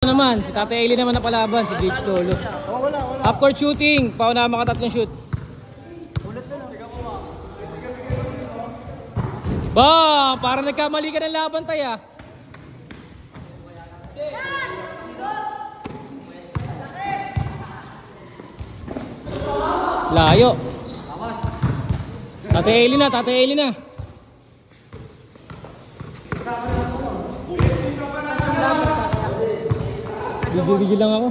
Naman, si Tate Eli naman na palaban, si Gage Lolo. Half court shooting, pauna makatatlong shoot. Ba, parang nagkamali ka ng laban tayo. Layo. Tate Eli na, Tate Eli na. Video lang ako.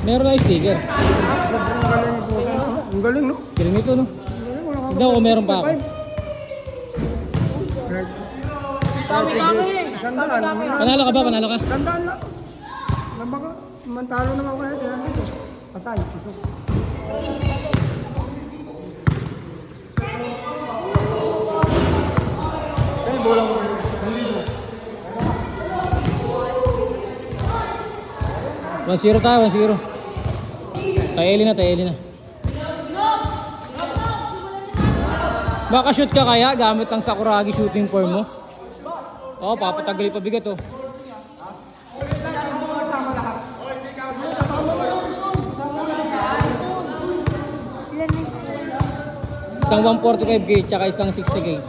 Meron na sticker. Ang galing, no? Galing nito, no? Tignan ko, meron pa ako. Kami. Panalo ka ba? Panalo ka? Tandaan lang. Lambaga, mantalo naman ako na ito. Patay, pusok. Ay, bola mo. 1-0 tayo, 1-0. Taeli na. Baka shoot ka kaya gamit ang Sakuragi shooting form mo? Oo, papatagal pa bigat oh. Isang 145 gauge tsaka isang 60 gauge.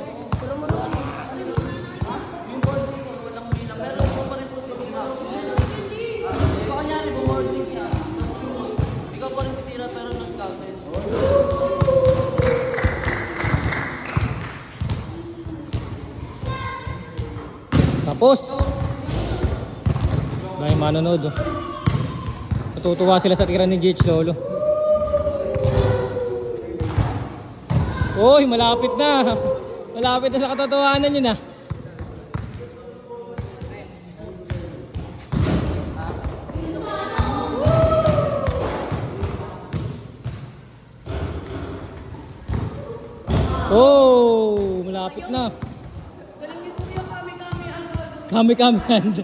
Tapos may manonood oh. Natutuwa sila sa tira ni Gage Lolo. Uy, malapit na. Malapit na sa katotohanan yun ah. Oh, malapit na. Kami-kami hand.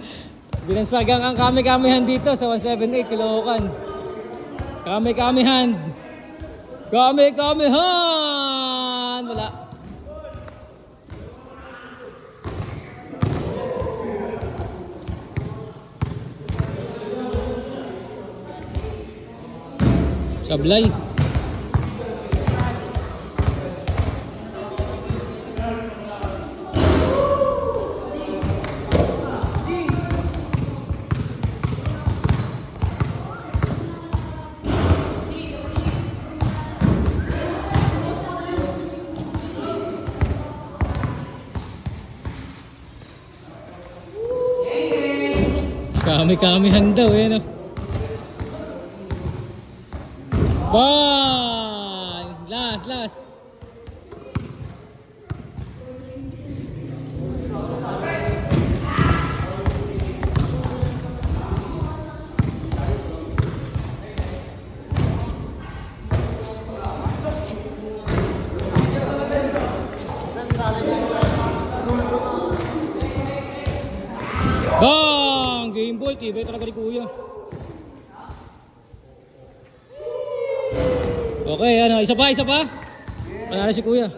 Binansagang ang kami-kami hand dito sa 178 Caloocan. Kami-kami hand. Kami-kami hand. Wala. Sablay. Kami-kamihan daw eh no. Bang! Last. Bang! Game ball, tibay talaga ni Kuya. Okay, ano, isa pa? Panalo si Kuya.